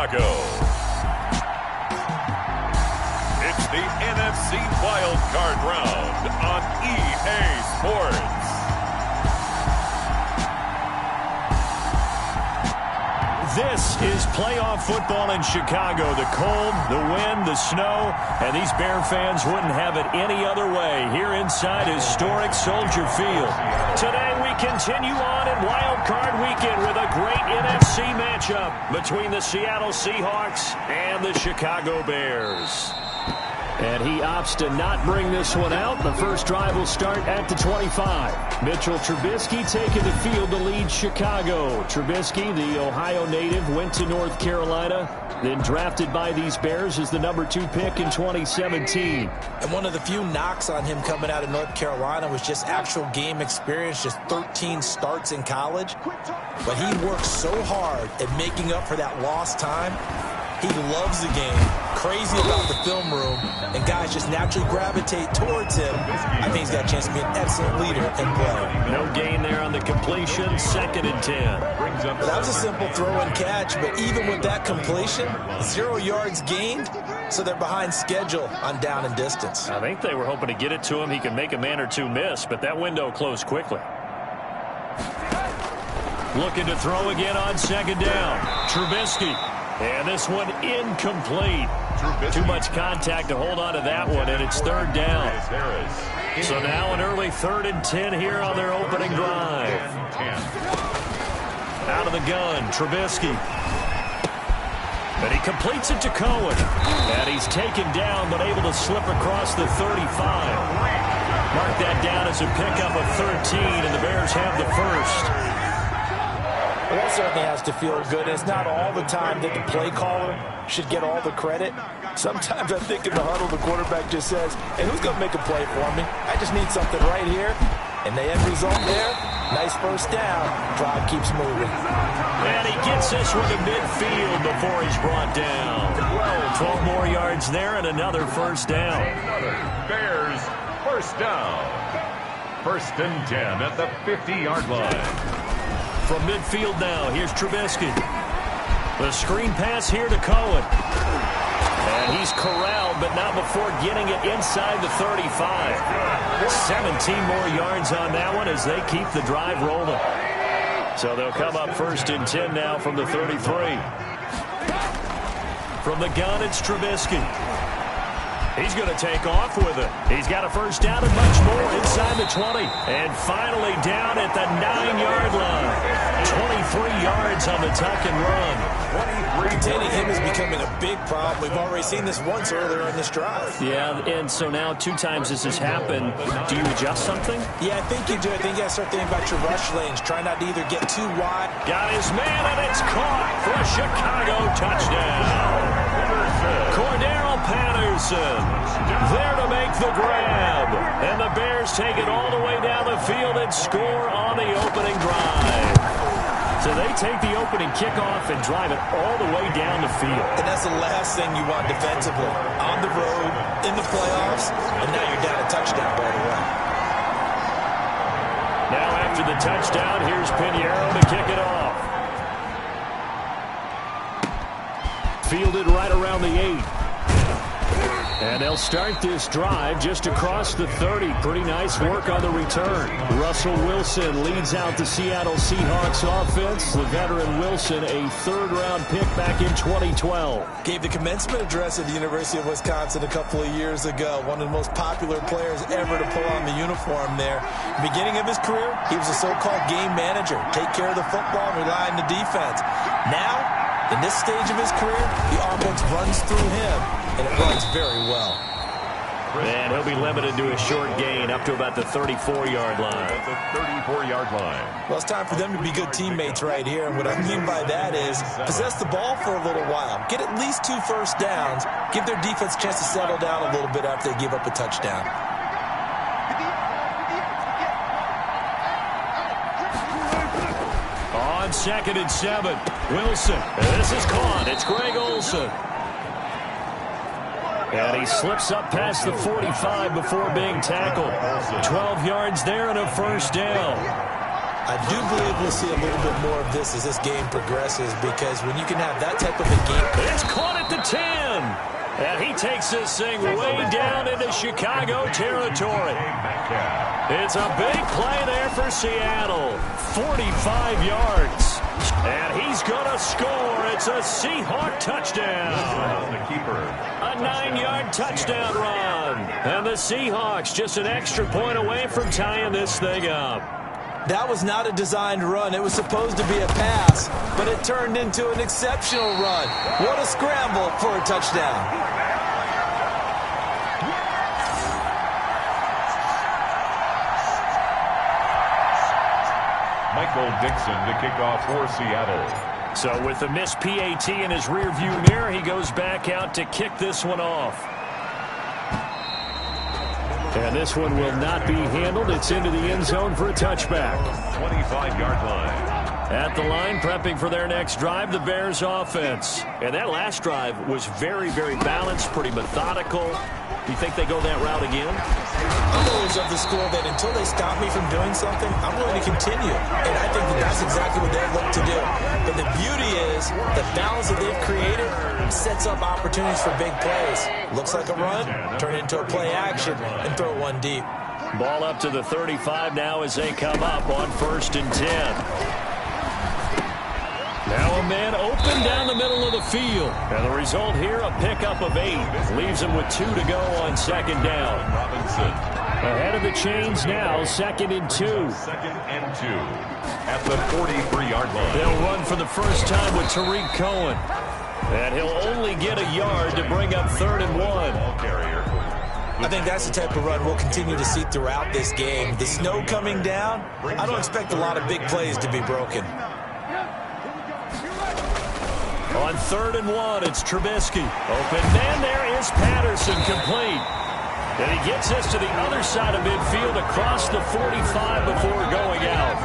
Chicago. It's the NFC Wild Card Round on EA Sports. This is playoff football in Chicago. The cold, the wind, the snow, and these Bear fans wouldn't have it any other way here inside historic Soldier Field. Today we continue on in Wild Card Weekend with a great NFC matchup between the Seattle Seahawks and the Chicago Bears. And he opts to not bring this one out. The first drive will start at the 25. Mitchell Trubisky taking the field to lead Chicago. Trubisky, the Ohio native, went to North Carolina, then drafted by these Bears as the #2 pick in 2017. And one of the few knocks on him coming out of North Carolina was just actual game experience, just 13 starts in college. But he worked so hard at making up for that lost time. He loves the game, crazy about the film room, and guys just naturally gravitate towards him. I think he's got a chance to be an excellent leader and player. No gain there on the completion, 2nd and 10. That was a simple throw and catch, but even with that completion, 0 yards gained, so they're behind schedule on down and distance. I think they were hoping to get it to him. He could make a man or two miss, but that window closed quickly. Looking to throw again on 2nd down. Trubisky. And this one incomplete. Too much contact to hold on to that one, and it's 3rd down. So now an early 3rd and 10 here on their opening drive. Out of the gun, Trubisky. And he completes it to Cohen. And he's taken down, but able to slip across the 35. Mark that down as a pickup of 13, and the Bears have the first. Well, that certainly has to feel good. It's not all the time that the play caller should get all the credit. Sometimes I think in the huddle, the quarterback just says, hey, who's going to make a play for me? I just need something right here. And the end result there, nice first down. Drive keeps moving. And he gets this one to midfield before he's brought down. 12 more yards there and another first down. Bears first down. 1st and 10 at the 50-yard line. From midfield now, here's Trubisky. The screen pass here to Cohen. And he's corralled, but not before getting it inside the 35. 17 more yards on that one as they keep the drive rolling. So they'll come up 1st and 10 now from the 33. From the gun, it's Trubisky. He's going to take off with it. He's got a first down and much more inside the 20. And finally down at the 9-yard line. 23 yards on the tuck and run. Containing him is becoming a big problem. We've already seen this once earlier in this drive. Yeah, and so now 2 times this has happened. Do you adjust something? Yeah, I think you do. I think you got to start thinking about your rush lanes. Try not to either get too wide. Got his man, and it's caught for a Chicago touchdown. Cordero Patterson there to make the grab. And the Bears take it all the way down the field and score on the opening drive. So they take the opening kickoff and drive it all the way down the field. And that's the last thing you want defensively. On the road, in the playoffs, and now you're down a touchdown right away. Now after the touchdown, here's Pinheiro to kick it off. Fielded right around the 8. And they'll start this drive just across the 30. Pretty nice work on the return. Russell Wilson leads out the Seattle Seahawks offense. The veteran Wilson, a 3rd-round pick back in 2012. Gave the commencement address at the University of Wisconsin a couple of years ago. One of the most popular players ever to pull on the uniform there. Beginning of his career, he was a so-called game manager. Take care of the football and rely on the defense. Now, in this stage of his career, the offense runs through him, and it runs very well. And he'll be limited to a short gain up to about the 34-yard line. The 34-yard line. Well, it's time for them to be good teammates right here, and what I mean by that is possess the ball for a little while. Get at least 2 first downs. Give their defense a chance to settle down a little bit after they give up a touchdown. On 2nd and 7, Wilson. This is caught. It's Greg Olsen. And he slips up past the 45 before being tackled. 12 yards there and a first down. I do believe we'll see a little bit more of this as this game progresses, because when you can have that type of a game. It's caught at the 10. And he takes this thing way down into Chicago territory. It's a big play there for Seattle. 45 yards. And he's going to score. It's a Seahawk touchdown. A 9-yard touchdown run. And the Seahawks just an extra point away from tying this thing up. That was not a designed run. It was supposed to be a pass, but it turned into an exceptional run. What a scramble for a touchdown. Michael Dixon to kick off for Seattle. So with the missed PAT in his rearview mirror, he goes back out to kick this one off. And this one will not be handled. It's into the end zone for a touchback. 25-yard line. At the line, prepping for their next drive, the Bears offense. And that last drive was very, very balanced, pretty methodical. Do you think they go that route again? I'm always of the school that until they stop me from doing something, I'm willing to continue. And I think that that's exactly what they look to do. But the beauty is the balance that they've created sets up opportunities for big plays. Looks like a run, turn it into a play action, and throw one deep. Ball up to the 35 now as they come up on 1st and 10. Now a man open down the middle of the field. And the result here, a pickup of 8. Leaves him with 2 to go on 2nd down. Robinson. Ahead of the chains now, 2nd and 2. 2nd and 2 at the 43-yard line. They'll run for the first time with Tariq Cohen. And he'll only get a yard to bring up 3rd and 1. I think that's the type of run we'll continue to see throughout this game. The snow coming down, I don't expect a lot of big plays to be broken. On 3rd and 1, it's Trubisky. Open man, there is Patterson, complete. And he gets us to the other side of midfield across the 45 before going out.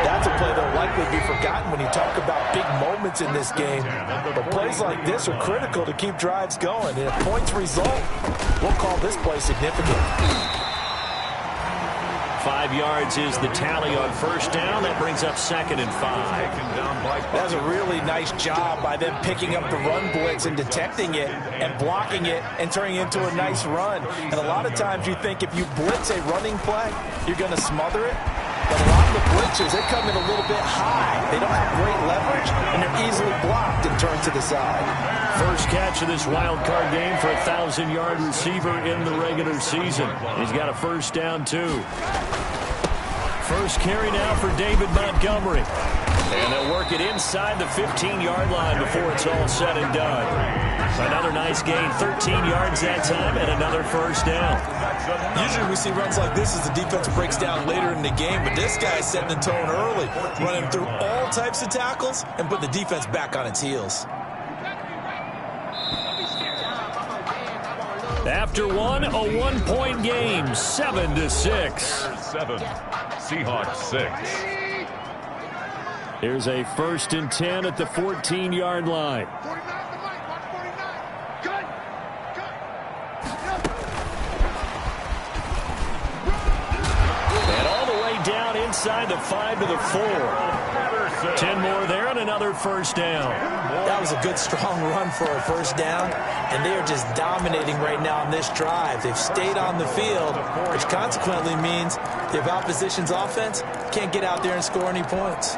That's a play that'll likely be forgotten when you talk about big moments in this game. But plays like this are critical to keep drives going. And if points result, we'll call this play significant. 5 yards is the tally on 1st down. That brings up 2nd and 5. That's a really nice job by them picking up the run blitz and detecting it and blocking it and turning it into a nice run. And a lot of times you think if you blitz a running play, you're going to smother it. But a lot of the blitzes, they come in a little bit high. They don't have great leverage, and they're easily blocked and turned to the side. First catch of this wild card game for a 1,000-yard receiver in the regular season. He's got a 1st down, too. First carry now for David Montgomery. And they'll work it inside the 15-yard line before it's all said and done. Another nice gain, 13 yards that time, and another 1st down. Usually we see runs like this as the defense breaks down later in the game, but this guy's setting the tone early, running through all types of tackles and put the defense back on its heels. After one, a 1-point game, 7-6. 7, Seahawks 6. Here's a 1st and 10 at the 14-yard line. And all the way down inside the 5 to the 4. 10 more there and another 1st down. That was a good, strong run for a 1st down, and they are just dominating right now on this drive. They've stayed on the field, which consequently means the opposition's offense can't get out there and score any points.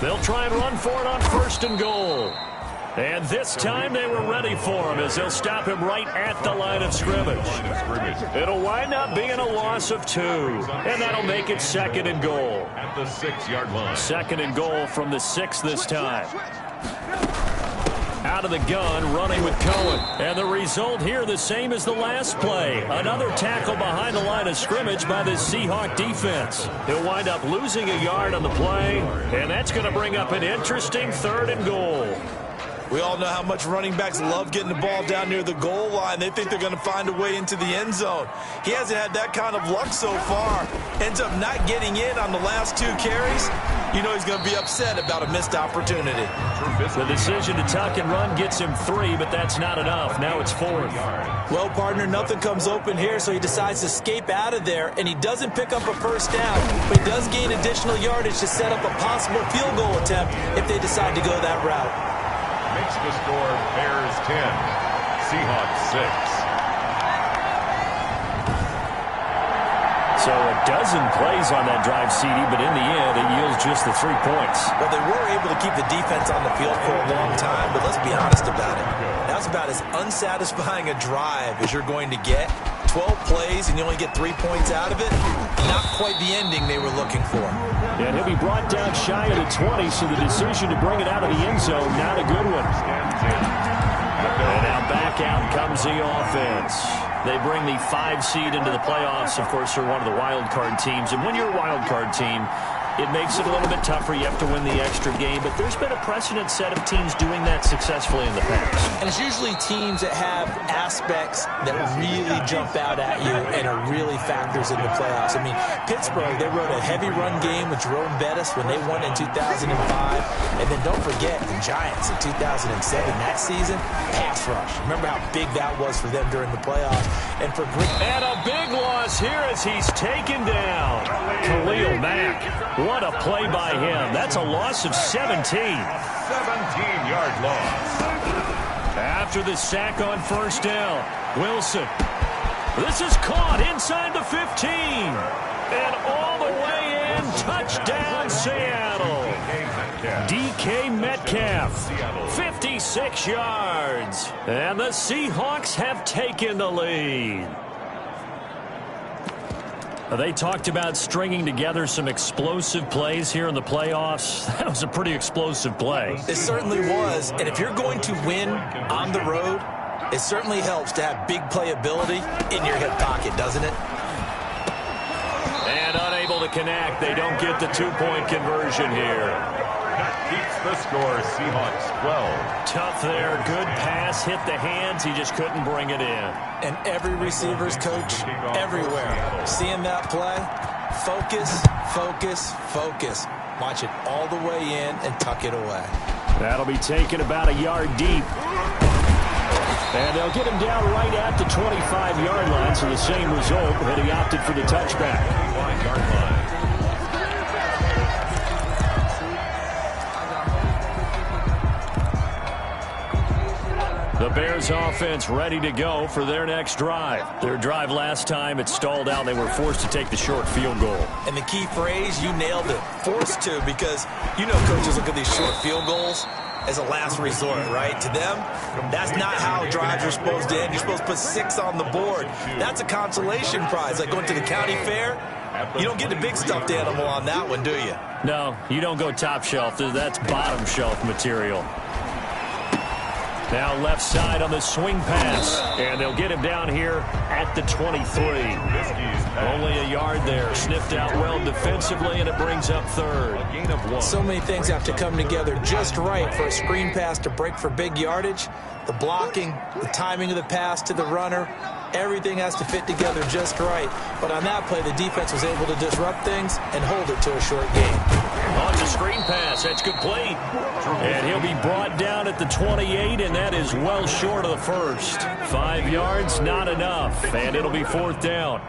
They'll try and run for it on 1st and goal. And this time they were ready for him as they'll stop him right at the line of scrimmage. It'll wind up being a loss of 2. And that'll make it 2nd and goal. At the 6-yard line. 2nd and goal from the 6 this time. Out of the gun, running with Cohen. And the result here the same as the last play. Another tackle behind the line of scrimmage by the Seahawk defense. He'll wind up losing a yard on the play. And that's going to bring up an interesting 3rd and goal. We all know how much running backs love getting the ball down near the goal line. They think they're going to find a way into the end zone. He hasn't had that kind of luck so far. Ends up not getting in on the last 2 carries. You know he's going to be upset about a missed opportunity. The decision to tuck and run gets him 3, but that's not enough. Now it's 4th. Well, partner, nothing comes open here, so he decides to escape out of there, and he doesn't pick up a first down, but he does gain additional yardage to set up a possible field goal attempt if they decide to go that route. Makes the score Bears 10, Seahawks 6. So a dozen plays on that drive, CD, but in the end, it yields just the 3 points. Well, they were able to keep the defense on the field for a long time, but let's be honest about it. That's about as unsatisfying a drive as you're going to get. 12 plays, and you only get 3 points out of it. Not quite the ending they were looking for. And he'll be brought down shy of the 20, so the decision to bring it out of the end zone, not a good one. And now back out comes the offense. They bring the 5 seed into the playoffs. Of course, they're one of the wild card teams. And when you're a wild card team, it makes it a little bit tougher. You have to win the extra game. But there's been a precedent set of teams doing that successfully in the past. And it's usually teams that have aspects that really jump out at you and are really factors in the playoffs. I mean, Pittsburgh, they rode a heavy run game with Jerome Bettis when they won in 2005. And then don't forget the Giants in 2007. That season, pass rush. Remember how big that was for them during the playoffs. And for Green. And a big loss here as he's taken down. Khalil Mack. What a play by him. That's a loss of 17. 17-yard loss. After the sack on first down, Wilson. This is caught inside the 15. And all the way in, touchdown Seattle. DK Metcalf, 56 yards. And the Seahawks have taken the lead. They talked about stringing together some explosive plays here in the playoffs. That was a pretty explosive play. It certainly was. And if you're going to win on the road, it certainly helps to have big playability in your hip pocket, doesn't it? And unable to connect. They don't get the 2-point conversion here. That keeps the score, Seahawks 12. Tough there. Good pass. Hit the hands. He just couldn't bring it in. And every receiver's coach everywhere. Seeing that play, focus, focus, focus. Watch it all the way in and tuck it away. That'll be taken about a yard deep. And they'll get him down right at the 25-yard line, so the same result, and he opted for the touchback. 25-yard line. The Bears offense ready to go for their next drive. Their drive last time, it stalled out. They were forced to take the short field goal. And the key phrase, you nailed it, forced to, because you know coaches look at these short field goals as a last resort, right? To them, that's not how drives are supposed to end. You're supposed to put 6 on the board. That's a consolation prize, like going to the county fair. You don't get the big stuffed animal on that one, do you? No, you don't go top shelf. That's bottom shelf material. Now left side on the swing pass. And they'll get him down here at the 23. Only a yard there. Sniffed out well defensively, and it brings up third. A gain of 1. So many things have to come together just right for a screen pass to break for big yardage. The blocking, the timing of the pass to the runner, everything has to fit together just right. But on that play, the defense was able to disrupt things and hold it to a short game. On the screen pass, that's complete. And he'll be brought down at the 28, and that is well short of the first. 5 yards, not enough, and it'll be 4th down.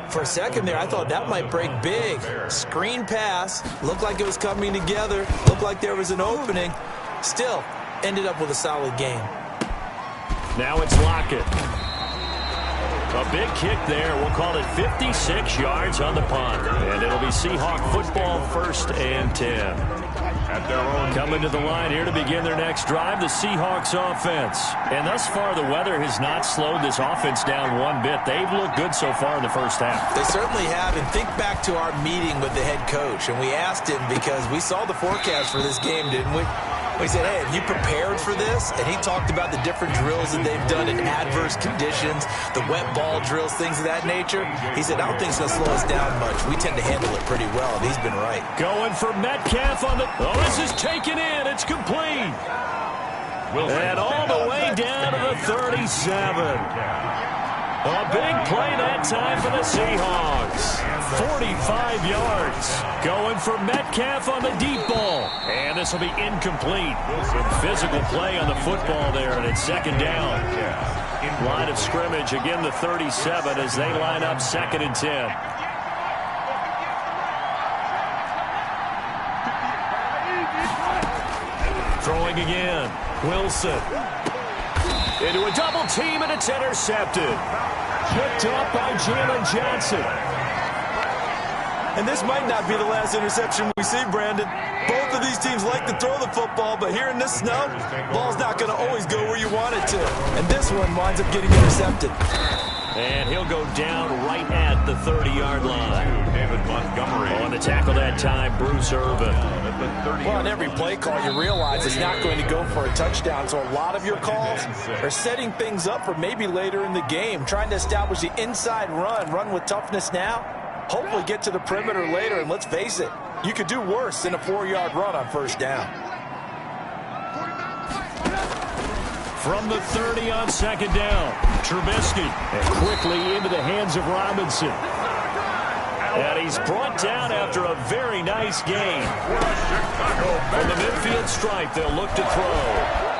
For a second there, I thought that might break big. Screen pass, looked like it was coming together, looked like there was an opening. Still, ended up with a solid game. Now it's Lockett. A big kick there. We'll call it 56 yards on the punt. And it'll be Seahawk football, 1st and 10. Coming to the line here to begin their next drive, the Seahawks offense. And thus far, the weather has not slowed this offense down one bit. They've looked good so far in the first half. They certainly have. And think back to our meeting with the head coach. And we asked him, because we saw the forecast for this game, didn't we? We said, hey, have you prepared for this? And he talked about the different drills that they've done in adverse conditions, the wet ball drills, things of that nature. He said, I don't think it's going to slow us down much. We tend to handle it pretty well, and he's been right. Going for Metcalf on the... Oh, this is taken in. It's complete. And all the way down to the 37. A big play that time for the Seahawks. 45 yards. Going for Metcalf on the deep ball. And this will be incomplete. Physical play on the football there, and it's second down. Line of scrimmage, again the 37 as they line up 2nd and 10. Throwing again. Wilson. Into a double team, and it's intercepted. Picked up by Jalen Johnson. And this might not be the last interception we see, Brandon. Both of these teams like to throw the football, but here in this snow, ball's not going to always go where you want it to. And this one winds up getting intercepted. And he'll go down right at the 30-yard line. David Montgomery. On the tackle that time, Bruce Irvin. Well, on every play call, you realize it's not going to go for a touchdown. So a lot of your calls are setting things up for maybe later in the game, trying to establish the inside run with toughness now, hopefully get to the perimeter later. And let's face it, you could do worse than a 4-yard run on first down. From the 30 on second down, Trubisky. And quickly into the hands of Robinson. And he's brought down after a very nice game. From the midfield stripe, they'll look to throw.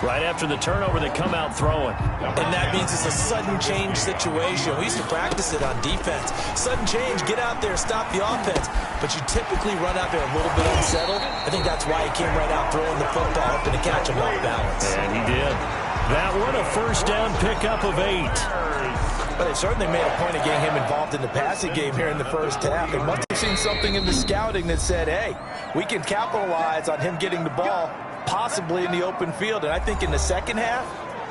Right after the turnover, they come out throwing. And that means it's a sudden change situation. We used to practice it on defense. Sudden change, get out there, stop the offense. But you typically run out there a little bit unsettled. I think that's why he came right out throwing the football, hoping to catch him off balance. And he did. That one, a first down pickup of 8. But they certainly made a point of getting him involved in the passing game here in the first half. They must have seen something in the scouting that said, hey, we can capitalize on him getting the ball possibly in the open field. And I think in the second half,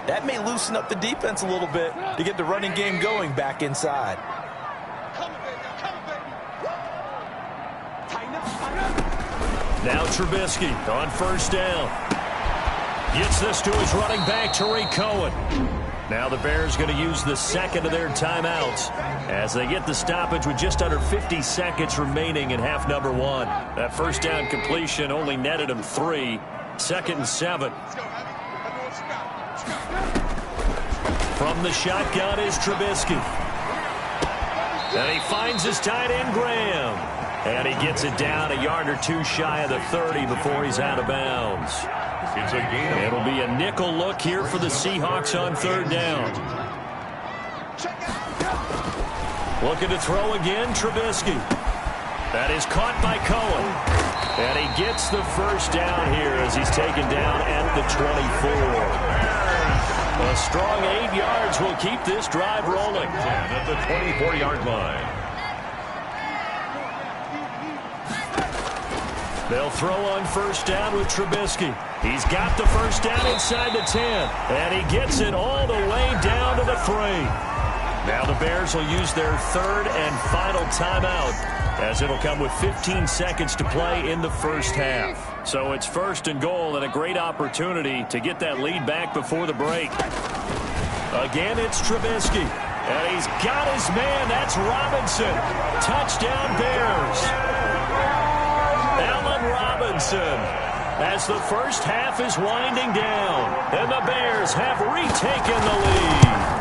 that may loosen up the defense a little bit to get the running game going back inside. Now Trubisky on first down. Gets this to his running back, Tariq Cohen. Now the Bears going to use the second of their timeouts as they get the stoppage with just under 50 seconds remaining in half number 1. That first down completion only netted him 3. 2nd and 7. From the shotgun is Trubisky. And he finds his tight end, Graham. And he gets it down a yard or two shy of the 30 before he's out of bounds. It's a gain. It'll be a nickel look here for the Seahawks on third down. Looking to throw again, Trubisky. That is caught by Cohen. And he gets the first down here as he's taken down at the 24. A strong 8 yards will keep this drive rolling. At the 24-yard line. They'll throw on first down with Trubisky. He's got the first down inside the 10. And he gets it all the way down to the 3. Now the Bears will use their third and final timeout, as it'll come with 15 seconds to play in the first half. So it's first and goal and a great opportunity to get that lead back before the break. Again, it's Trubisky. And he's got his man. That's Robinson. Touchdown, Bears. Allen Robinson, as the first half is winding down. And the Bears have retaken the lead.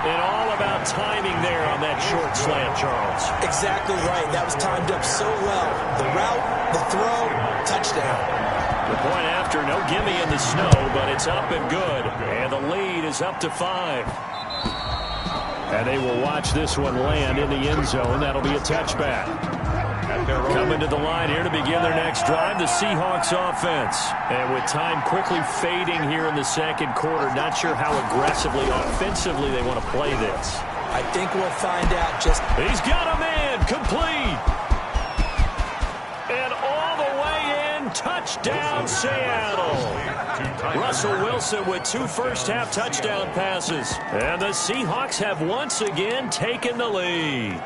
And all about timing there on that short slant, Charles. Exactly right. That was timed up so well. The route, the throw, touchdown. The point after, no gimme in the snow, but it's up and good. And the lead is up to 5. And they will watch this one land in the end zone. That'll be a touchback. Coming to the line here to begin their next drive, the Seahawks offense. And with time quickly fading here in the second quarter, not sure how aggressively, offensively they want to play this. I think we'll find out just... He's got a man, complete. And all the way in, touchdown Seattle. Russell Wilson with 2 first-half touchdown passes. And the Seahawks have once again taken the lead.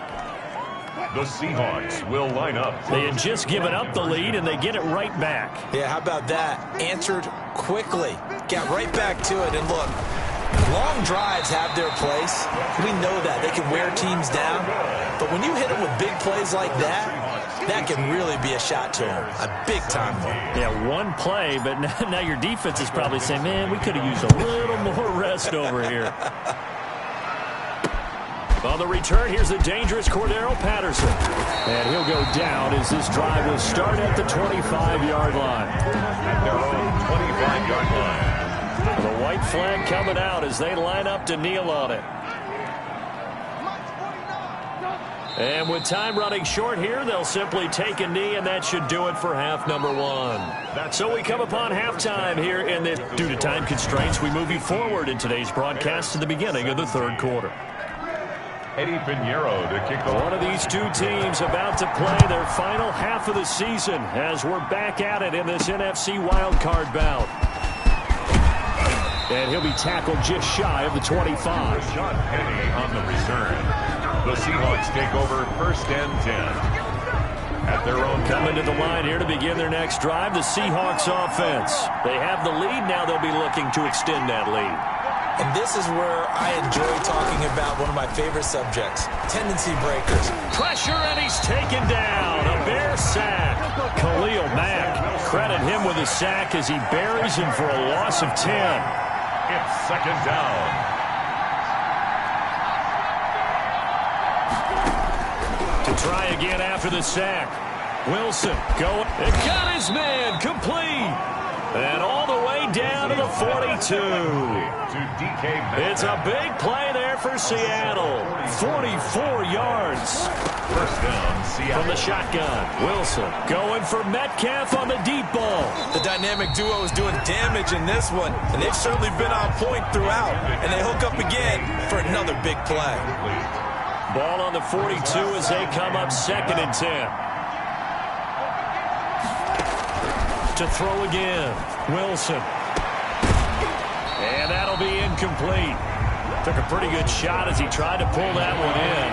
The Seahawks will line up. They had just given up the lead, and they get it right back. Yeah, how about that? Answered quickly. Got right back to it. And look, Long drives have their place. We know that. They can wear teams down. But when you hit them with big plays like that, that can really be a shot to them. A big-time one. Yeah, one play, but now your defense is probably saying, man, we could have used a little more rest over here. On the return, here's the dangerous Cordero Patterson. And he'll go down as this drive will start at the 25-yard line. At their own 25-yard line. The white flag coming out as they line up to kneel on it. And with time running short here, they'll simply take a knee, and that should do it for half number one. So we come upon halftime here, and due to time constraints, we move you forward in today's broadcast to the beginning of the third quarter. Eddie Pinheiro to kick off. One of these two teams about to play their final half of the season as we're back at it in this NFC wildcard bout. And he'll be tackled just shy of the 25. Sean Penny on the return. The Seahawks take over first and 10. At their own coming to the line here to begin their next drive, the Seahawks offense. They have the lead. Now they'll be looking to extend that lead. And this is where I enjoy talking about one of my favorite subjects, tendency breakers. Pressure, and he's taken down. A Bear sack. Khalil Mack, credit him with a sack as he buries him for a loss of 10. It's second down. To try again after the sack. Wilson going. It got his man complete. And all the way down to the 42. It's a big play there for Seattle. 44 yards. First down, Seattle. From the shotgun. Wilson going for Metcalf on the deep ball. The dynamic duo is doing damage in this one, and they've certainly been on point throughout. And they hook up again for another big play. Ball on the 42 as they come up second and 10. To throw again. Wilson. And that'll be incomplete. Took a pretty good shot as he tried to pull that one in.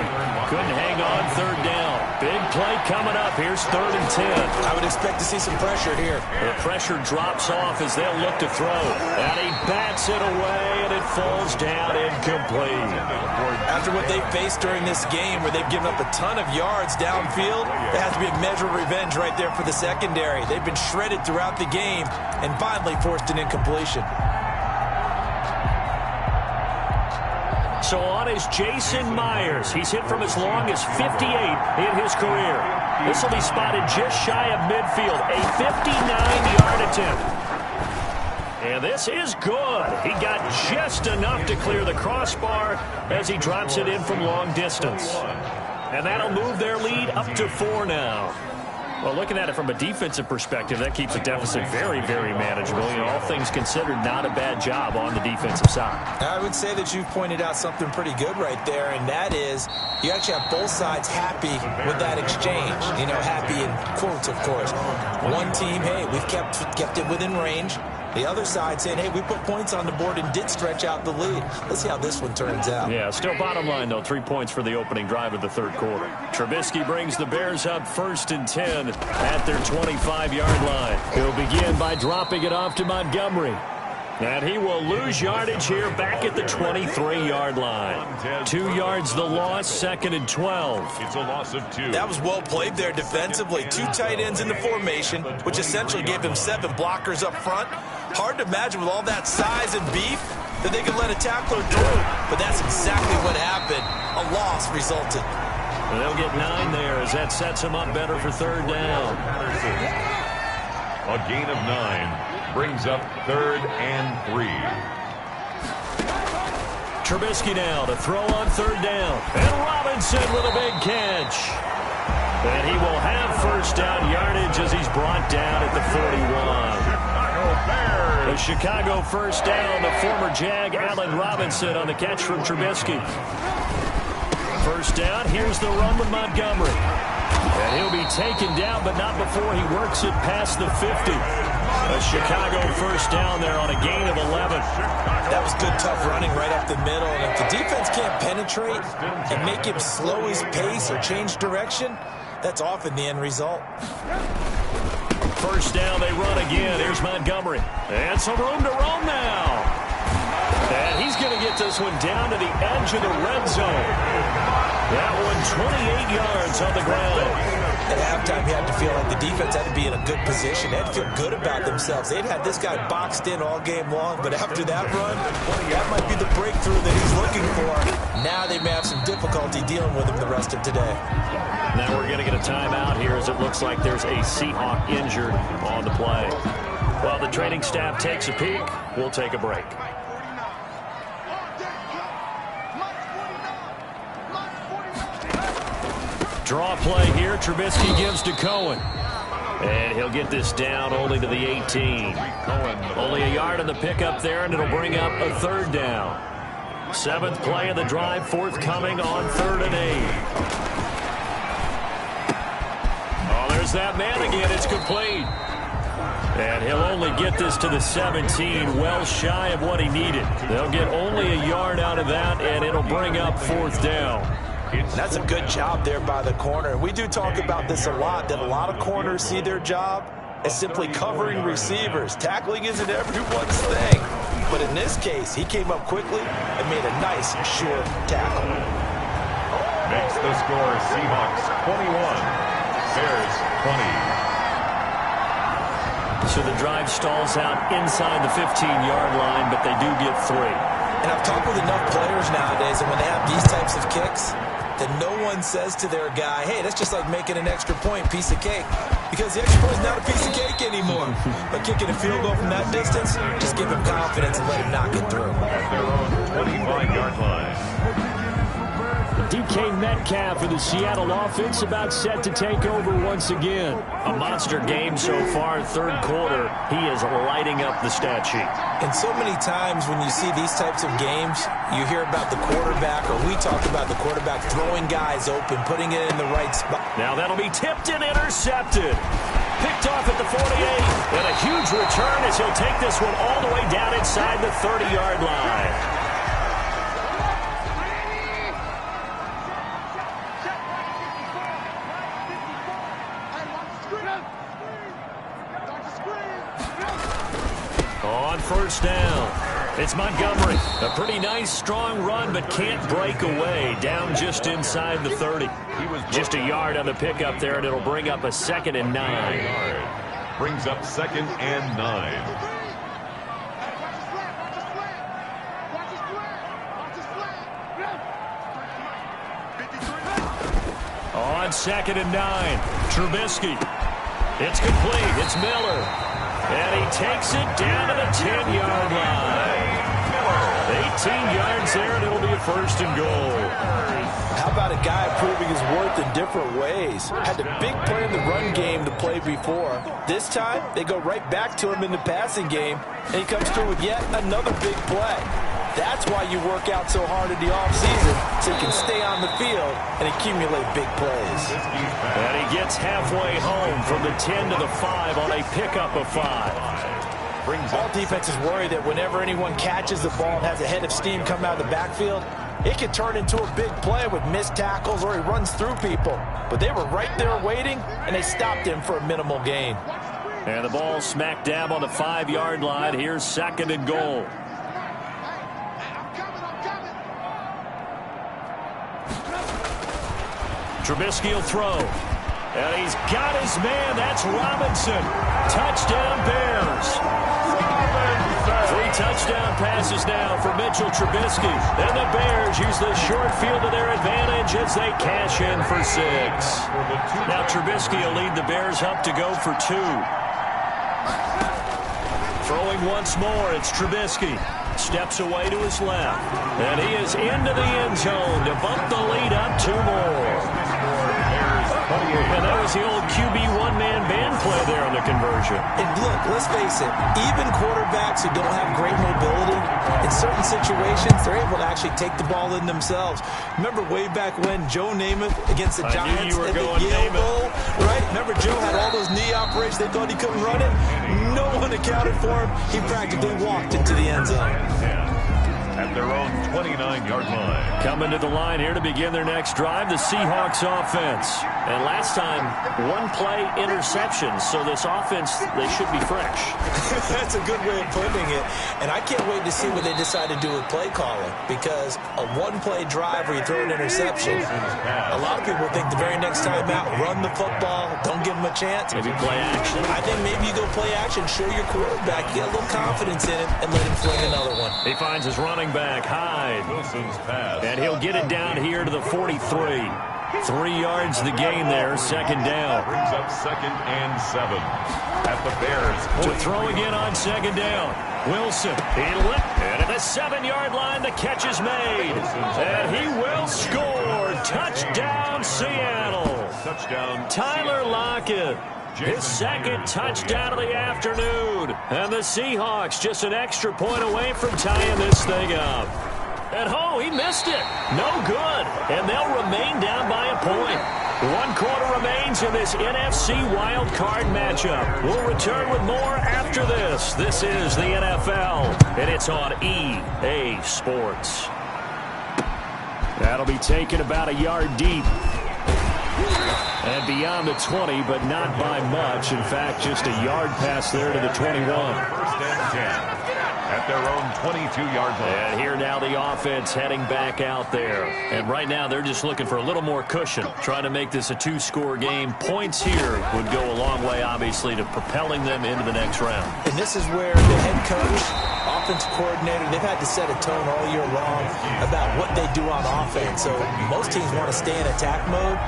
Couldn't hang on third down. Big play coming up. Here's third and 10. I would expect to see some pressure here. The pressure drops off as they'll look to throw. And he bats it away, and it falls down incomplete. After what they faced during this game where they've given up a ton of yards downfield, there has to be a measure of revenge right there for the secondary. They've been shredded throughout the game and finally forced an incompletion. So on is Jason Myers. He's hit from as long as 58 in his career. This will be spotted just shy of midfield. A 59-yard attempt. And this is good. He got just enough to clear the crossbar as he drops it in from long distance. And that'll move their lead up to 4 now. Well, looking at it from a defensive perspective, that keeps the deficit very, very manageable. You know, all things considered, not a bad job on the defensive side. I would say that you've pointed out something pretty good right there, and that is you actually have both sides happy with that exchange. You know, happy in quotes, of course. One team, hey, we've kept it within range. The other side saying, hey, we put points on the board and did stretch out the lead. Let's see how this one turns out. Yeah, still bottom line, though, 3 points for the opening drive of the third quarter. Trubisky brings the Bears up first and 10 at their 25-yard line. He'll begin by dropping it off to Montgomery. And he will lose yardage here back at the 23-yard line. 2 yards the loss, second and 12. It's a loss of 2. That was well played there defensively. 2 tight ends in the formation, which essentially gave them 7 blockers up front. Hard to imagine with all that size and beef that they could let a tackler through. But that's exactly what happened. A loss resulted. And they'll get 9 there as that sets them up better for third down. A gain of 9. Brings up third and 3. Trubisky now to throw on third down. And Robinson with a big catch. And he will have first down yardage as he's brought down at the 41. The Chicago first down, the former Jag Allen Robinson on the catch from Trubisky. First down, here's the run with Montgomery. And he'll be taken down, but not before he works it past the 50. A Chicago first down there on a gain of 11. That was good, tough running right up the middle. And if the defense can't penetrate and make him slow his pace or change direction, that's often the end result. First down, they run again. Here's Montgomery. And some room to roam now. And he's going to get this one down to the edge of the red zone. That one 28 yards on the ground. At halftime, you had to feel like the defense had to be in a good position. They had to feel good about themselves. They'd had this guy boxed in all game long, but after that run, that might be the breakthrough that he's looking for. Now they may have some difficulty dealing with him the rest of today. Now we're going to get a timeout here as it looks like there's a Seahawk injured on the play. While the training staff takes a peek, we'll take a break. Draw play here. Trubisky gives to Cohen. And he'll get this down only to the 18. Only a yard on the pickup there, and it'll bring up a third down. 7th play of the drive, forthcoming on 3rd and 8. Oh, there's that man again. It's complete. And he'll only get this to the 17, well shy of what he needed. They'll get only a yard out of that, and it'll bring up 4th down. That's a good job there by the corner. We do talk about this a lot, that a lot of corners see their job as simply covering receivers. Tackling isn't everyone's thing. But in this case, he came up quickly and made a nice, short tackle. Makes the score Seahawks 21, Bears 20. So the drive stalls out inside the 15-yard line, but they do get 3. And I've talked with enough players nowadays, and when they have these types of kicks, that no one says to their guy, hey, that's just like making an extra point, piece of cake. Because the extra point is not a piece of cake anymore. But kicking a field goal from that distance, just give him confidence and let him knock it through. At their own 25-yard line. DK Metcalf for the Seattle offense about set to take over once again. A monster game so far, 3rd quarter. He is lighting up the stat sheet. And so many times when you see these types of games, you hear about the quarterback, or we talk about the quarterback throwing guys open, putting it in the right spot. Now that'll be tipped and intercepted. Picked off at the 48. And a huge return as he'll take this one all the way down inside the 30-yard line. On 1st down, it's Montgomery. A pretty nice, strong run, but can't break away. Down just inside the 30. Just a yard on the pickup there, and it'll bring up a 2nd and 9. Brings up 2nd and 9. On 2nd and 9, Trubisky. It's complete. It's Miller. And he takes it down to the 10-yard line. 18 yards there, and it'll be a 1st and goal. How about a guy proving his worth in different ways? Had a big play in the run game to play before. This time, they go right back to him in the passing game, and he comes through with yet another big play. That's why you work out so hard in the offseason, so you can stay on the field and accumulate big plays. And he gets halfway home from the 10 to the 5 on a pickup of 5. All defenses worry that whenever anyone catches the ball and has a head of steam come out of the backfield, it can turn into a big play with missed tackles or he runs through people. But they were right there waiting, and they stopped him for a minimal gain. And the ball smack dab on the 5-yard line. Here's 2nd and goal. Trubisky will throw. And he's got his man. That's Robinson. Touchdown, Bears. 3 touchdown passes now for Mitchell Trubisky. And the Bears use the short field to their advantage as they cash in for 6. Now Trubisky will lead the Bears up to go for 2. Throwing once more, it's Trubisky. Steps away to his left. And he is into the end zone to bump the lead up 2 more. And that was the old QB one-man band play there on the conversion. And look, let's face it, even quarterbacks who don't have great mobility, in certain situations, they're able to actually take the ball in themselves. Remember way back when Joe Namath against the Giants at the Yale Bowl, right? Remember Joe had all those knee operations. They thought he couldn't run it. No one accounted for him. He practically walked into the end zone. at their own 29-yard line. Coming to the line here to begin their next drive, the Seahawks offense. And last time, one play interception, so this offense, they should be fresh. That's a good way of putting it. And I can't wait to see what they decide to do with play calling, because a one-play drive where you throw an interception, a lot of people think the very next time out, run the football, don't give them a chance. Maybe play action. I think maybe you go play action, show your quarterback, get a little confidence in him, and let him fling another one. He finds his running back, Hyde. Wilson's pass. And he'll get it down here to the 43. 3 yards the gain there, second down. Brings up 2nd and 7 at the Bears. To throw again on second down. Wilson, he lit, and at the 7-yard line, the catch is made. And he will score. Touchdown, Seattle. Touchdown. Tyler Lockett. His second touchdown of the afternoon. And the Seahawks just an extra point away from tying this thing up. And he missed it. No good. And they'll remain down by a point. 1 quarter remains in this NFC wild card matchup. We'll return with more after this. This is the NFL, and it's on EA Sports. That'll be taken about a yard deep. And beyond the 20, but not by much. In fact, just a yard pass there to the 21. 1st and 10 at their own 22-yard line. And here now the offense heading back out there. And right now they're just looking for a little more cushion, trying to make this a 2-score game. Points here would go a long way, obviously, to propelling them into the next round. And this is where the head coach, offensive coordinator, they've had to set a tone all year long about what they do on offense. So most teams want to stay in attack mode,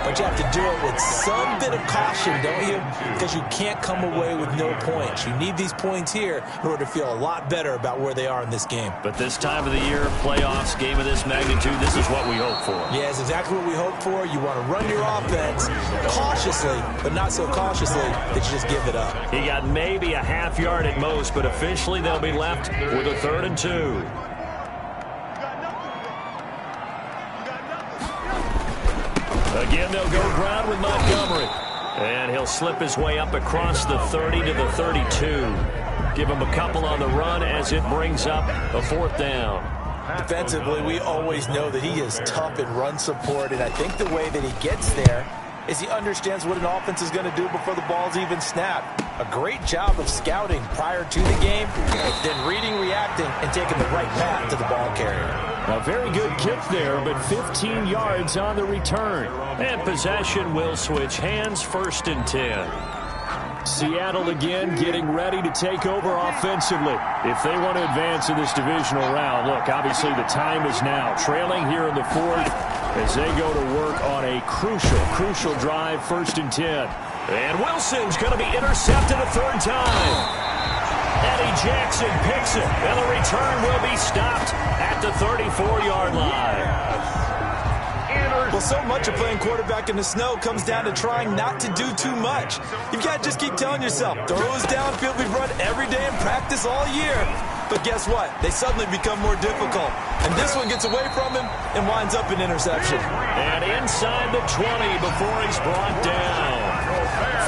but you have to do it with some bit of caution, don't you? Because you can't come away with no points. You need these points here in order to feel a lot better about where they are in this game. But this time of the year, playoffs, game of this magnitude, this is what we hope for. Yeah, it's exactly what we hope for. You want to run your offense cautiously, but not so cautiously that you just give it up. He got maybe a half yard at most, but officially they'll be left with a 3rd and 2. Again, they'll go ground with Montgomery. And he'll slip his way up across the 30 to the 32. Give him a couple on the run as it brings up a 4th down. Defensively, we always know that he is tough in run support, and I think the way that he gets there is he understands what an offense is going to do before the ball's even snapped. A great job of scouting prior to the game, then reading, reacting, and taking the right path to the ball carrier. A very good kick there, but 15 yards on the return. And possession will switch hands, 1st and 10. Seattle again getting ready to take over offensively. If they want to advance in this divisional round, look, obviously the time is now. Trailing here in the 4th as they go to work on a crucial drive, 1st and 10. And Wilson's going to be intercepted a 3rd time. Eddie Jackson picks it, and the return will be stopped at the 34-yard line. Well, so much of playing quarterback in the snow comes down to trying not to do too much. You've got to just keep telling yourself, throws downfield we've run every day in practice all year. But guess what? They suddenly become more difficult. And this one gets away from him and winds up an interception. And inside the 20 before he's brought down.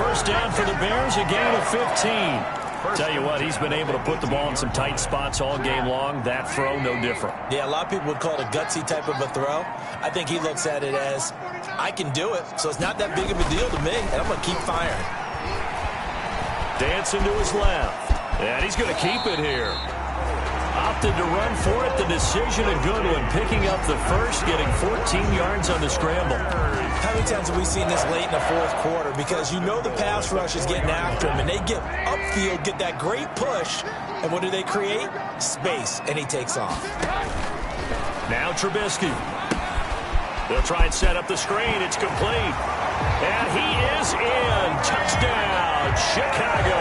1st down for the Bears, a gain of 15. Tell you what, he's been able to put the ball in some tight spots all game long. That throw, no different. Yeah, a lot of people would call it a gutsy type of a throw. I think he looks at it as, I can do it, so it's not that big of a deal to me, and I'm going to keep firing. Dancing to his left. And he's going to keep it here. Opted to run for it. The decision, a good one. Picking up the first, getting 14 yards on the scramble. How many times have we seen this late in the 4th quarter? Because you know the pass rush is getting after him, and they get upfield, get that great push, and what do they create? Space, and he takes off. Now Trubisky. They'll try and set up the screen. It's complete. And he is in. Touchdown, Chicago.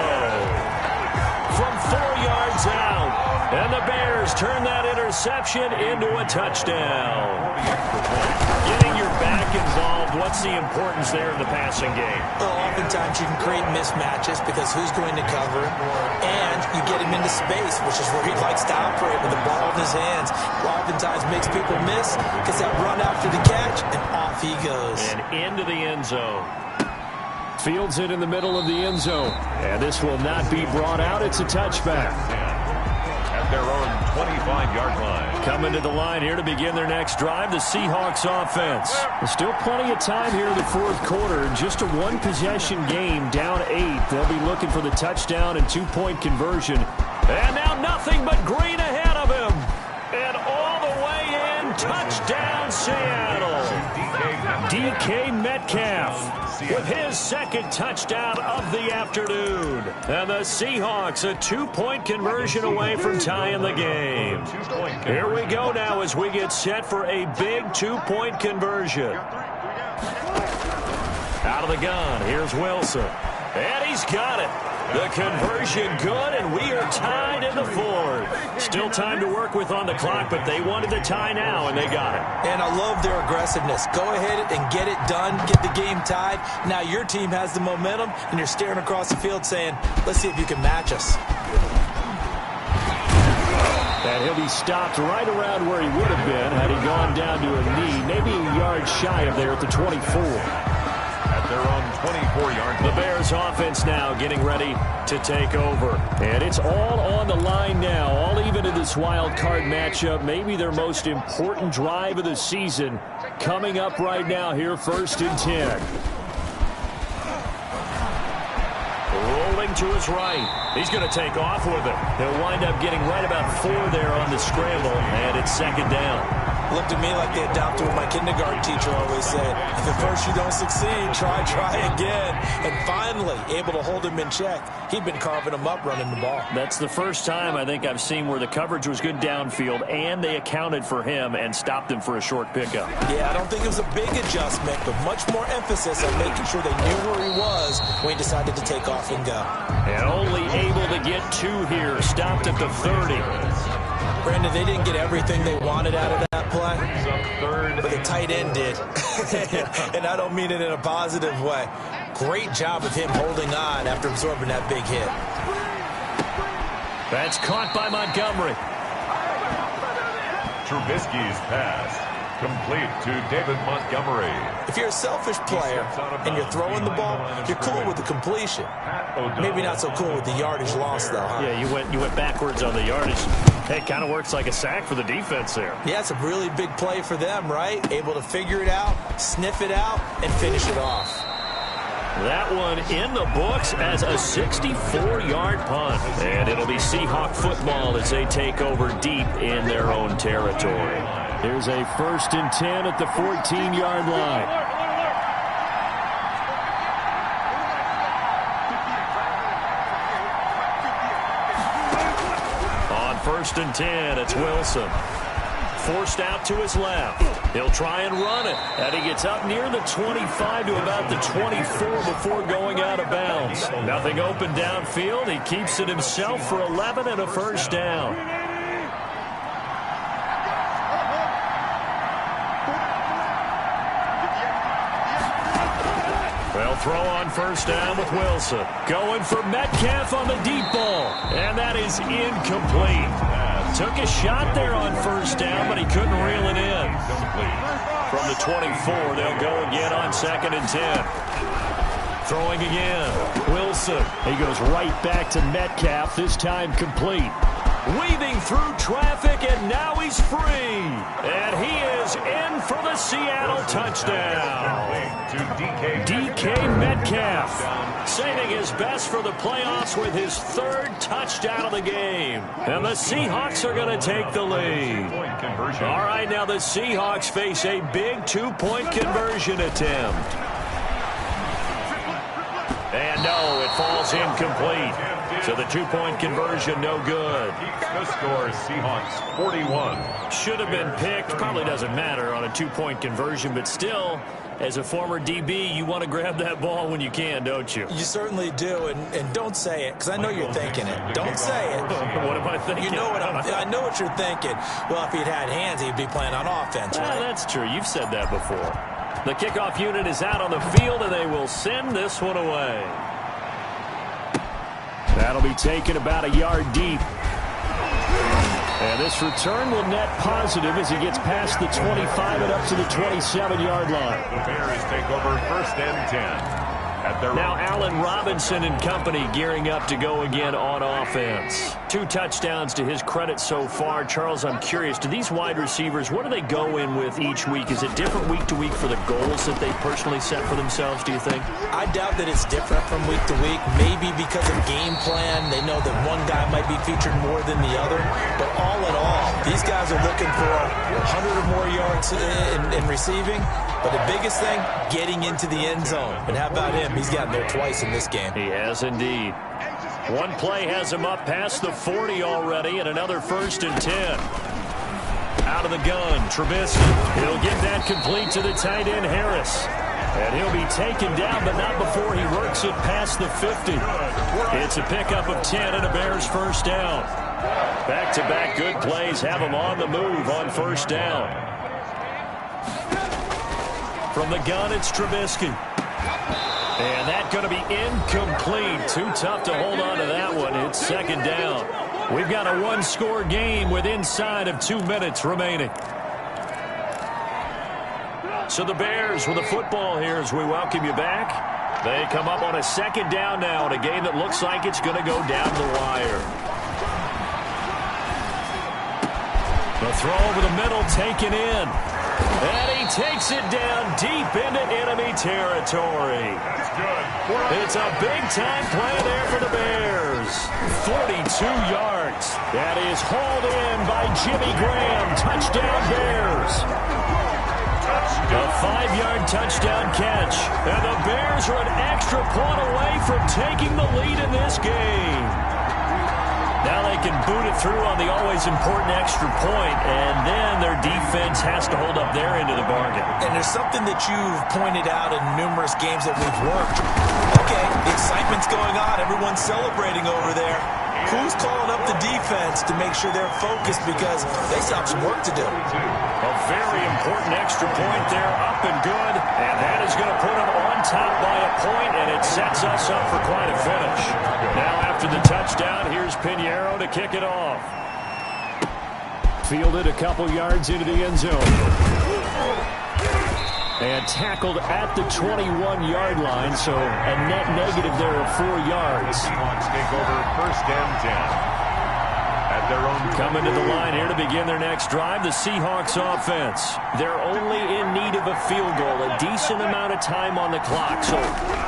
From 4 yards out. And the Bears turn that interception into a touchdown. Getting your back involved, what's the importance there in the passing game? Well, oftentimes you can create mismatches because who's going to cover him, and you get him into space, which is where he likes to operate with the ball in his hands. Oftentimes makes people miss, gets that run after the catch, and off he goes. And into the end zone. Fields it in the middle of the end zone. And this will not be brought out. It's a touchback. At their own 25-yard line. Coming to the line here to begin their next drive, the Seahawks offense. There's still plenty of time here in the fourth quarter. Just a one-possession game, down 8. They'll be looking for the touchdown and two-point conversion. And now nothing but green ahead of him. And all the way in, touchdown Seattle. DK Metcalf with his second touchdown of the afternoon. And the Seahawks a two-point conversion away from tying the game. Here we go now as we get set for a big two-point conversion. Out of the gun, here's Wilson. And he's got it. The conversion good, and we are tied in the fourth. Still time to work with on the clock, but they wanted the tie now, and they got it. And I love their aggressiveness. Go ahead and get it done, get the game tied. Now your team has the momentum, and you're staring across the field saying, let's see if you can match us. And he'll be stopped right around where he would have been had he gone down to a knee, maybe a yard shy of there at the 24. Their own 24-yard. The Bears offense now getting ready to take over. And it's all on the line now, all even in this wild card matchup. Maybe their most important drive of the season coming up right now here, 1st and 10. Rolling to his right. He's going to take off with it. He'll wind up getting right about 4 there on the scramble, and it's 2nd down. Looked to me like they adopted what my kindergarten teacher always said. If at first you don't succeed, try again. And finally, able to hold him in check. He'd been carving him up running the ball. That's the first time I think I've seen where the coverage was good downfield, and they accounted for him and stopped him for a short pickup. Yeah, I don't think it was a big adjustment, but much more emphasis on making sure they knew where he was when he decided to take off and go. And only able to get 2 here, stopped at the 30. Brandon, they didn't get everything they wanted out of that play, but the tight end did. And I don't mean it in a positive way. Great job of him holding on after absorbing that big hit. That's caught by Montgomery. Trubisky's pass complete to David Montgomery. If you're a selfish player and you're throwing the ball, you're cool with the completion. Maybe not so cool with the yardage loss, though, huh? Yeah, you went backwards on the yardage. Hey, it kind of works like a sack for the defense there. Yeah, it's a really big play for them, right? Able to figure it out, sniff it out, and finish it off. That one in the books as a 64-yard punt. And it'll be Seahawk football as they take over deep in their own territory. Here's a 1st and 10 at the 14-yard line. On 1st and 10, it's Wilson. Forced out to his left. He'll try and run it. And he gets up near the 25 to about the 24 before going out of bounds. Nothing open downfield. He keeps it himself for 11 and a 1st down. They'll throw on 1st down with Wilson. Going for Metcalf on the deep ball. And that is incomplete. Took a shot there on 1st down, but he couldn't reel it in. From the 24, they'll go again on 2nd and 10. Throwing again. Wilson. He goes right back to Metcalf, this time complete. Weaving through traffic, and now he's free. And he is in for the Seattle touchdown. DK Metcalf saving his best for the playoffs with his 3rd touchdown of the game. And the Seahawks are going to take the lead. All right, now the Seahawks face a big two-point conversion attempt. And no, it falls incomplete. So the two-point conversion, no good. The score, Seahawks 41. Should have been picked. Probably doesn't matter on a two-point conversion, but still, as a former DB, you want to grab that ball when you can, don't you? You certainly do, and don't say it, because I know you're thinking it. Don't say it. What am I thinking? You know what I know what you're thinking. Well, if he'd had hands, he'd be playing on offense, right? That's true. You've said that before. The kickoff unit is out on the field, and they will send this one away. That'll be taken about a yard deep. And this return will net positive as he gets past the 25 and up to the 27-yard line. The Bears take over 1st and 10. At their now Allen Robinson and company gearing up to go again on offense. 2 touchdowns to his credit so far. Charles, I'm curious, do these wide receivers, what do they go in with each week? Is it different week to week for the goals that they personally set for themselves, do you think? I doubt that it's different from week to week. Maybe because of game plan, they know that one guy might be featured more than the other. But all in all, these guys are looking for 100 or more yards in receiving. But the biggest thing, getting into the end zone. And how about him? He's gotten there twice in this game. He has indeed. One play has him up past the 40 already, and another 1st and 10. Out of the gun, Trubisky. He'll get that complete to the tight end, Harris. And he'll be taken down, but not before he works it past the 50. It's a pickup of 10 and a Bears 1st down. Back-to-back good plays have him on the move on 1st down. From the gun, it's Trubisky. And that's going to be incomplete. Too tough to hold on to that one. It's 2nd down. We've got a 1-score game with inside of 2 minutes remaining. So the Bears with the football here as we welcome you back. They come up on a 2nd down now in a game that looks like it's going to go down the wire. The throw over the middle taken in. And he takes it down deep into enemy territory. That's good. It's a big-time play there for the Bears. 42 yards. That is hauled in by Jimmy Graham. Touchdown, Bears. A 5-yard touchdown catch. And the Bears are an extra point away from taking the lead in this game. Now they can boot it through on the always important extra point, and then their defense has to hold up their end of the bargain. And there's something that you've pointed out in numerous games that we've worked. Okay, the excitement's going on. Everyone's celebrating over there. Who's calling up the defense to make sure they're focused because they still have some work to do? A very important extra point there, up and good, and that is going to put them on top by a point, and it sets us up for quite a finish. Now after the touchdown, here's Pinheiro to kick it off. Fielded a couple yards into the end zone. And tackled at the 21-yard line, so a net negative there of 4 yards. Seahawks take over 1st and 10. At their own coming to the line here to begin their next drive, the Seahawks offense. They're only in need of a field goal, a decent amount of time on the clock. So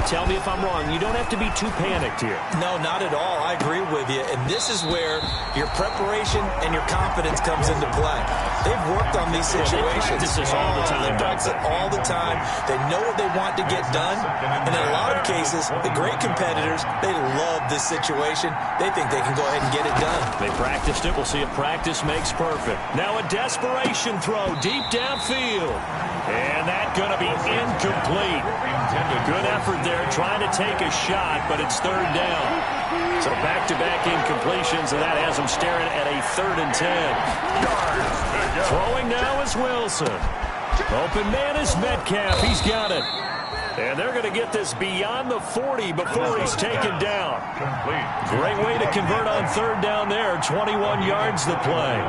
tell me if I'm wrong. You don't have to be too panicked here. No, not at all. I agree with you. And this is where your preparation and your confidence comes into play. They've worked on these situations. They practice this all the time. They practice it all the time. They know what they want to get done. And in a lot of cases, the great competitors, they love this situation. They think they can go ahead and get it done. They practiced it. We'll see if practice makes perfect. Now a desperation throw deep downfield. And that's going to be incomplete. Good effort there trying to take a shot, but it's 3rd down. So back-to-back incompletions, and that has them staring at a 3rd and 10. Throwing now is Wilson. Open man is Metcalf. He's got it. And they're going to get this beyond the 40 before he's taken down. Great way to convert on 3rd down there. 21 yards the play.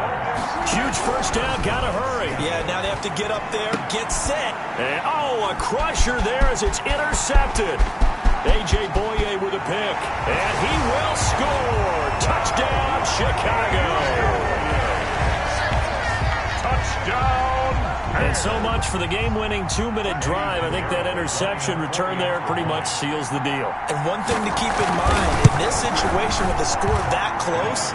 Huge 1st down. Got to hurry. Yeah, now they have to get up there, get set. And, a crusher there as it's intercepted. A.J. Boye with a pick. And he will score. Touchdown, Chicago. touchdown. And so much for the game-winning 2-minute drive. I think that interception return there pretty much seals the deal. And one thing to keep in mind, in this situation with the score that close,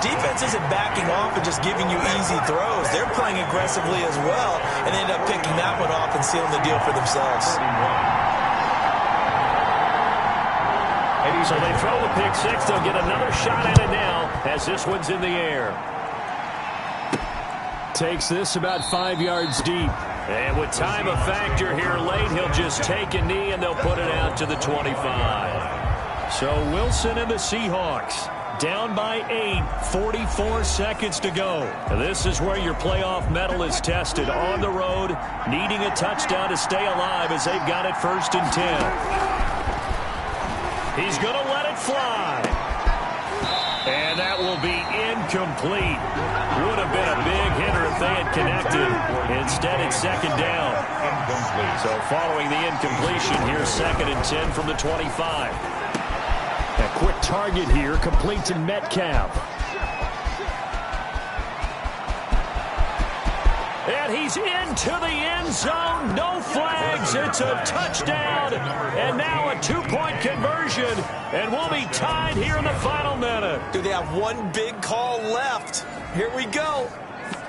defense isn't backing off and just giving you easy throws. They're playing aggressively as well, and they end up picking that one off and sealing the deal for themselves. So they throw the pick six. They'll get another shot at it now as this one's in the air. Takes this about 5 yards deep. And with time a factor here late, he'll just take a knee and they'll put it out to the 25. So Wilson and the Seahawks down by 8, 44 seconds to go. This is where your playoff medal is tested. On the road, needing a touchdown to stay alive as they've got it 1st and 10. He's going to let it fly. And that will be incomplete. Would have been a big hitter if they had connected. Instead, it's 2nd down. So following the incompletion, here's 2nd and 10 from the 25. A quick target here, complete to Metcalf. And he's into the end zone. No flags. It's a touchdown. And now a 2-point conversion. And we'll be tied here in the final minute. Do they have one big call left? Here we go.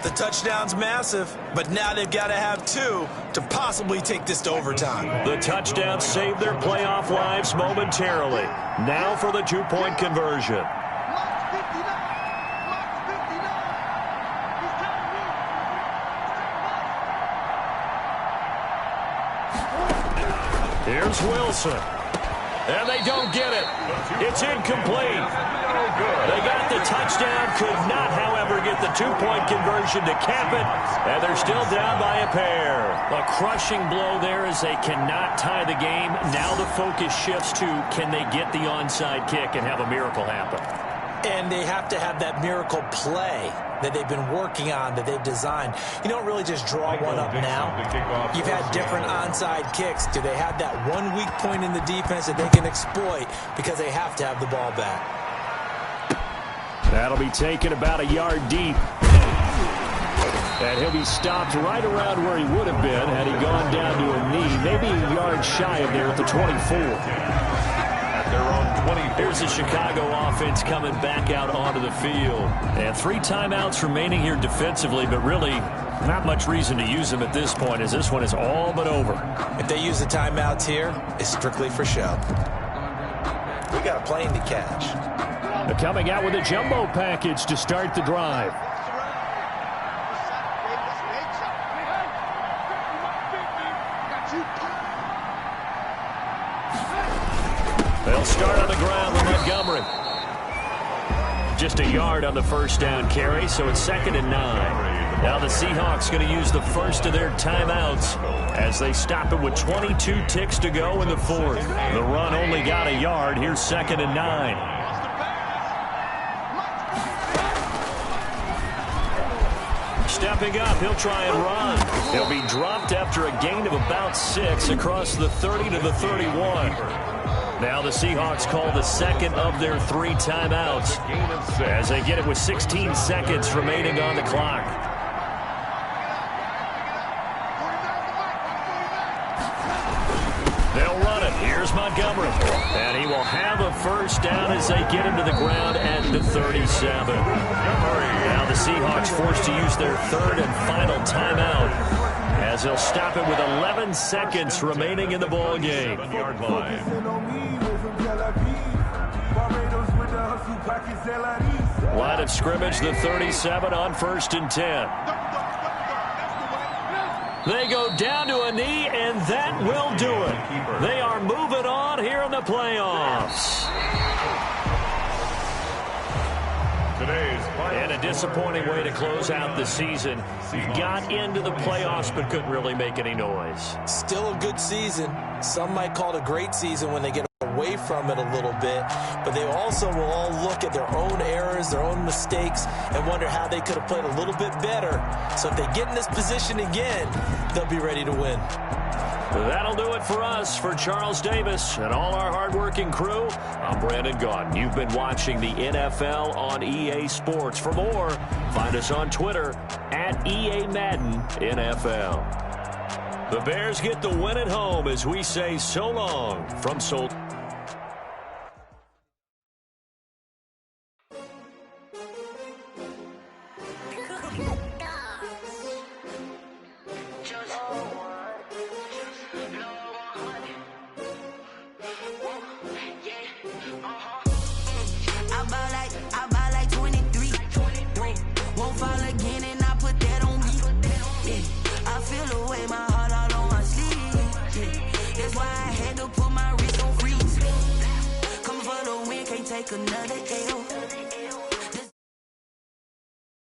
The touchdown's massive, but now they've got to have two to possibly take this to overtime. The touchdown saved their playoff lives momentarily. Now for the 2-point conversion. Here's Wilson. And they don't get it. It's incomplete. They got the touchdown, could not, however, get the 2-point conversion to cap it, and they're still down by a pair. A crushing blow there as they cannot tie the game. Now the focus shifts to, can they get the onside kick and have a miracle happen? And they have to have that miracle play that they've been working on, that they've designed. You don't really just draw one up now. You've had different onside kicks. Do they have that one weak point in the defense that they can exploit because they have to have the ball back? That'll be taken about a yard deep. And he'll be stopped right around where he would have been had he gone down to a knee, maybe a yard shy of there at the 24. Their own 20. Here's the Chicago offense coming back out onto the field. And 3 timeouts remaining here defensively, but really not much reason to use them at this point as this one is all but over. If they use the timeouts here, it's strictly for show. We got a plane to catch. They're coming out with a jumbo package to start the drive. They'll start on the ground with Montgomery. Just a yard on the first down carry, so it's 2nd and 9. Now the Seahawks going to use the first of their timeouts as they stop it with 22 ticks to go in the 4th. The run only got a yard. Here's 2nd and 9. Stepping up, he'll try and run. He'll be dropped after a gain of about 6 across the 30 to the 31. Now the Seahawks call the second of their 3 timeouts as they get it with 16 seconds remaining on the clock. They'll run it. Here's Montgomery. And he will have a first down as they get him to the ground at the 37. Now the Seahawks forced to use their 3rd and final timeout as they'll stop it with 11 seconds remaining in the ball game. Line of scrimmage, the 37 on 1st and 10. They go down to a knee, and that will do it. They are moving on here in the playoffs. And a disappointing way to close out the season. Got into the playoffs but couldn't really make any noise. Still a good season. Some might call it a great season when they get away from it a little bit, but they also will all look at their own errors, their own mistakes, and wonder how they could have played a little bit better. So if they get in this position again, they'll be ready to win. That'll do it for us. For Charles Davis and all our hardworking crew, I'm Brandon Gaudin. You've been watching the NFL on EA Sports. For more, find us on Twitter at EA Madden NFL. The Bears get the win at home as we say so long from Sol. Another L.